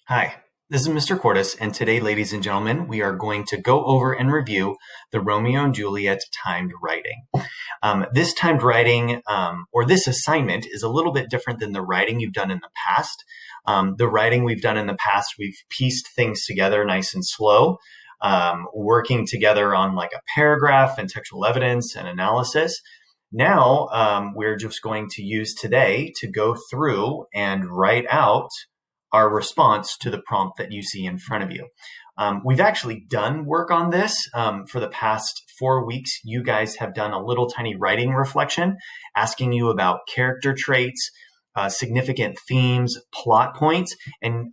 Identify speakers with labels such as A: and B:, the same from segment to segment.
A: Hi, this is Mr. Cordes, and today, ladies and gentlemen, we are going to go over and review the Romeo and Juliet timed writing. This timed writing, or this assignment, is a little bit different than the writing you've done in the past. The writing we've done in the past, we've pieced things together nice and slow, working together on like a paragraph and textual evidence and analysis. Now, we're just going to use today to go through and write out our response to the prompt that you see in front of you. We've actually done work on this for the past 4 weeks. You guys have done a little tiny writing reflection, asking you about character traits, significant themes, plot points, and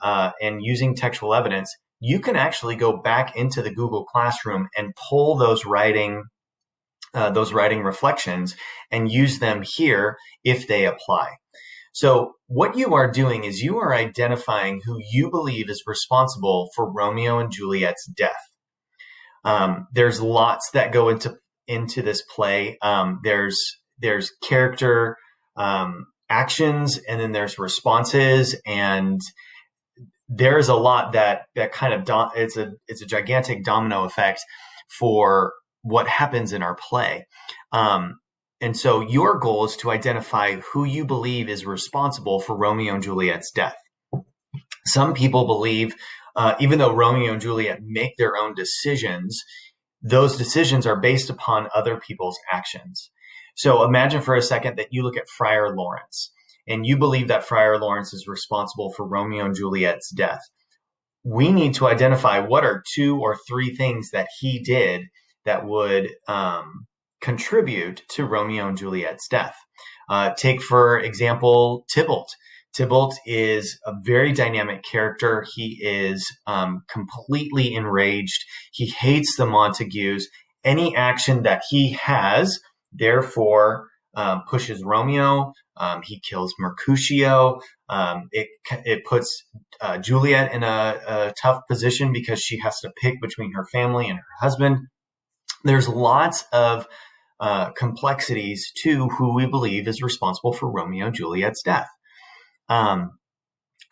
A: using textual evidence. You can actually go back into the Google Classroom and pull those writing reflections and use them here if they apply. So what you are doing is you are identifying who you believe is responsible for Romeo and Juliet's death. There's lots that go into this play. There's character actions, and then there's responses, and there's a lot that kind of it's a gigantic domino effect for what happens in our play. And so your goal is to identify who you believe is responsible for Romeo and Juliet's death. Some people believe, even though Romeo and Juliet make their own decisions, those decisions are based upon other people's actions. So imagine for a second that you look at Friar Lawrence, and you believe that Friar Lawrence is responsible for Romeo and Juliet's death. We need to identify what are 2 or 3 things that he did that would contribute to Romeo and Juliet's death. Take, for example, Tybalt. Tybalt is a very dynamic character. He is completely enraged. He hates the Montagues. Any action that he has, therefore, pushes Romeo. He kills Mercutio. It puts Juliet in a tough position because she has to pick between her family and her husband. There's lots of complexities to who we believe is responsible for Romeo and Juliet's death.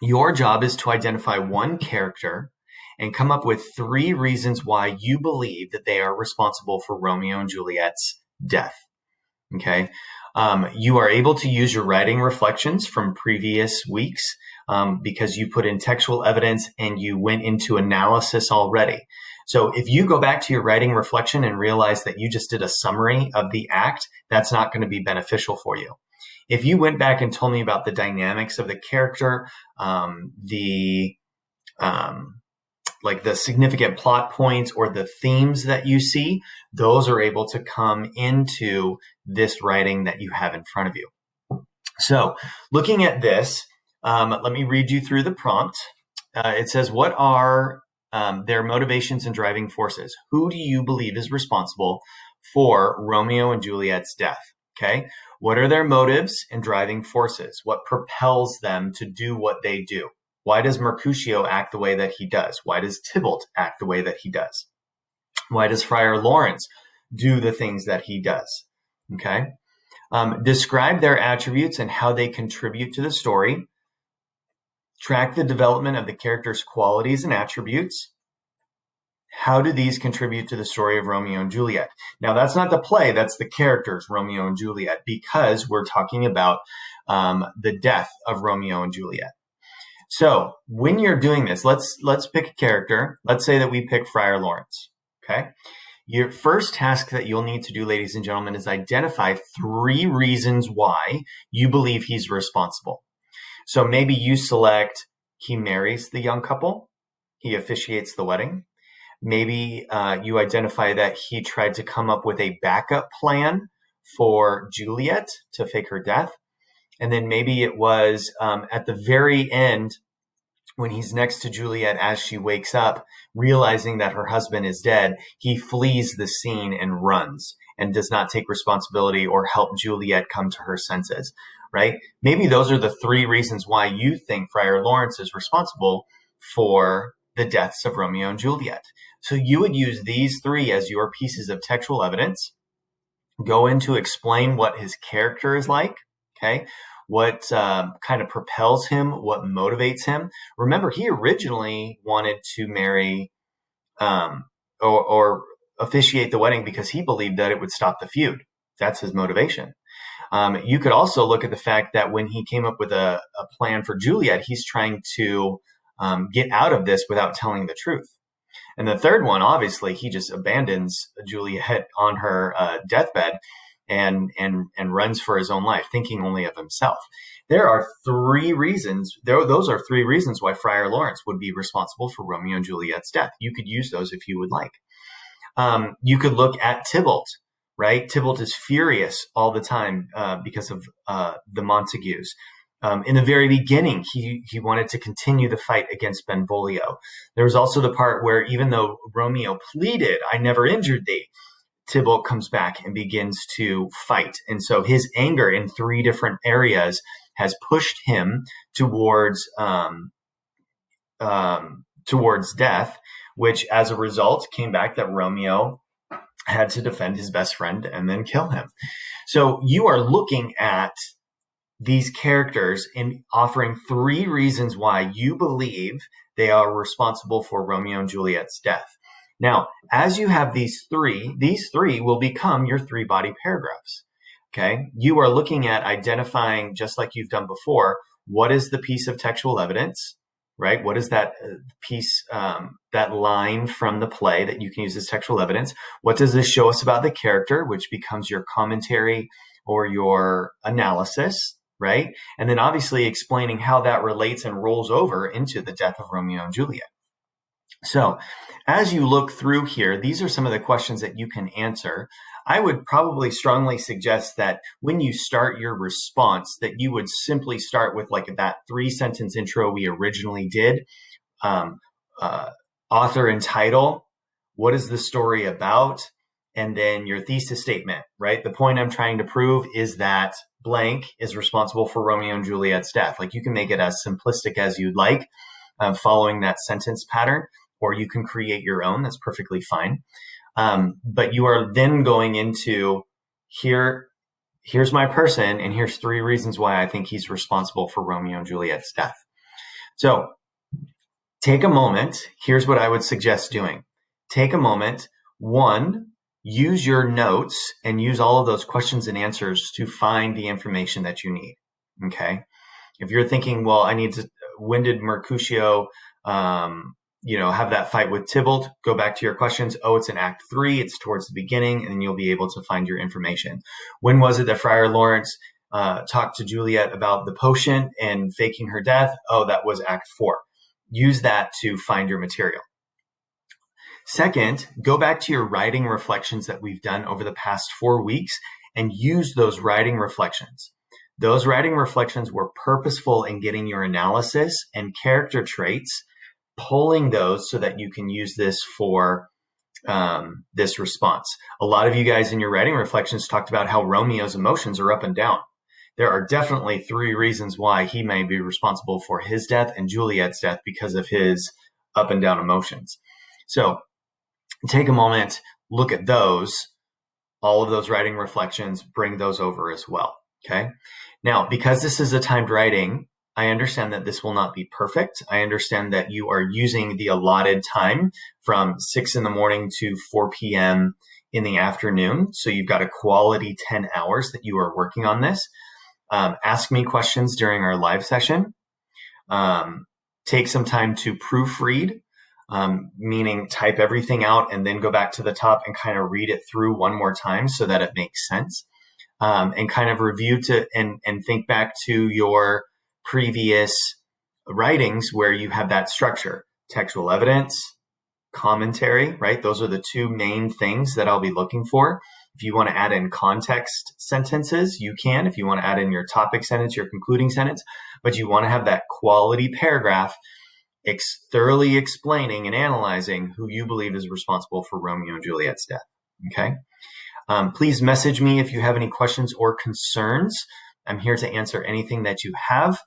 A: Your job is to identify one character and come up with 3 reasons why you believe that they are responsible for Romeo and Juliet's death. Okay. You are able to use your writing reflections from previous weeks because you put in textual evidence and you went into analysis already. So if you go back to your writing reflection and realize that you just did a summary of the act, that's not going to be beneficial for you. If you went back and told me about the dynamics of the character, the significant plot points or the themes that you see, those are able to come into this writing that you have in front of you. So looking at this, let me read you through the prompt. It says, what are their motivations and driving forces? Who do you believe is responsible for Romeo and Juliet's death? Okay. What are their motives and driving forces? What propels them to do what they do? Why does Mercutio act the way that he does? Why does Tybalt act the way that he does? Why does Friar Lawrence do the things that he does? Okay. Describe their attributes and how they contribute to the story. Track the development of the character's qualities and attributes. How do these contribute to the story of Romeo and Juliet? Now, that's not the play, that's the characters, Romeo and Juliet, because we're talking about the death of Romeo and Juliet. So when you're doing this, let's pick a character. Let's say that we pick Friar Lawrence, okay? Your first task that you'll need to do, ladies and gentlemen, is identify 3 reasons why you believe he's responsible. So maybe you select he marries the young couple, he officiates the wedding. Maybe you identify that he tried to come up with a backup plan for Juliet to fake her death. And then maybe it was at the very end when he's next to Juliet as she wakes up, realizing that her husband is dead, he flees the scene and runs and does not take responsibility or help Juliet come to her senses, right? Maybe those are the 3 reasons why you think Friar Lawrence is responsible for the deaths of Romeo and Juliet. So you would use these 3 as your pieces of textual evidence, go in to explain what his character is like, okay? what kind of propels him, what motivates him. Remember, he originally wanted to marry or officiate the wedding because he believed that it would stop the feud. That's his motivation. You could also look at the fact that when he came up with a plan for Juliet, he's trying to get out of this without telling the truth. And the third one, obviously, he just abandons Juliet on her deathbed and runs for his own life, thinking only of himself. There are three reasons. Those are three reasons why Friar Lawrence would be responsible for Romeo and Juliet's death. You could use those if you would like. You could look at Tybalt, right? Tybalt is furious all the time because of the Montagues. In the very beginning, he wanted to continue the fight against Benvolio. There was also the part where even though Romeo pleaded, "I never injured thee," Tybalt comes back and begins to fight. And so his anger in three different areas has pushed him towards death, which as a result came back that Romeo had to defend his best friend and then kill him. So you are looking at these characters and offering three reasons why you believe they are responsible for Romeo and Juliet's death. Now, as you have these three will become your three body paragraphs. Okay. You are looking at identifying, just like you've done before, what is the piece of textual evidence, right? What is that piece, that line from the play that you can use as textual evidence? What does this show us about the character, which becomes your commentary or your analysis, right? And then obviously explaining how that relates and rolls over into the death of Romeo and Juliet. So as you look through here, these are some of the questions that you can answer. I would probably strongly suggest that when you start your response, that you would simply start with like that 3-sentence intro we originally did. Author and title, what is the story about? And then your thesis statement, right? The point I'm trying to prove is that blank is responsible for Romeo and Juliet's death. Like you can make it as simplistic as you'd like, following that sentence pattern, or you can create your own. That's perfectly fine. But you are then going into here's my person, and here's 3 reasons why I think he's responsible for Romeo and Juliet's death. So take a moment. Here's what I would suggest doing. Take a moment. 1, use your notes and use all of those questions and answers to find the information that you need. Okay. If you're thinking, well, when did Mercutio, have that fight with Tybalt? Go back to your questions. Oh, it's in Act 3. It's towards the beginning, and then you'll be able to find your information. When was it that Friar Lawrence talked to Juliet about the potion and faking her death? Oh, that was Act 4. Use that to find your material. Second, go back to your writing reflections that we've done over the past 4 weeks and use those writing reflections. Those writing reflections were purposeful in getting your analysis and character traits, pulling those so that you can use this for this response. A lot of you guys in your writing reflections talked about how Romeo's emotions are up and down. There are definitely 3 reasons why he may be responsible for his death and Juliet's death because of his up and down emotions. So take a moment, look at those, all of those writing reflections, bring those over as well. Okay. Now, because this is a timed writing, I understand that this will not be perfect. I understand that you are using the allotted time from 6 a.m. to 4 p.m. in the afternoon. So you've got a quality 10 hours that you are working on this. Ask me questions during our live session. Take some time to proofread, meaning type everything out and then go back to the top and kind of read it through one more time so that it makes sense. And kind of review and think back to your previous writings where you have that structure, textual evidence, commentary, right? Those are the 2 main things that I'll be looking for. If you want to add in context sentences, you can. If you want to add in your topic sentence, your concluding sentence, but you want to have that quality paragraph thoroughly explaining and analyzing who you believe is responsible for Romeo and Juliet's death. Okay. Please message me if you have any questions or concerns. I'm here to answer anything that you have.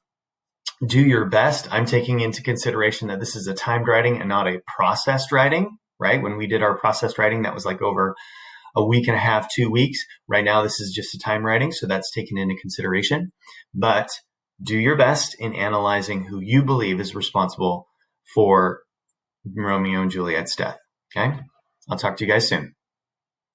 A: Do your best. I'm taking into consideration that this is a timed writing and not a processed writing, right? When we did our processed writing, that was like over a week and a half, 2 weeks. Right now, this is just a time writing, so that's taken into consideration. But do your best in analyzing who you believe is responsible for Romeo and Juliet's death. Okay? I'll talk to you guys soon.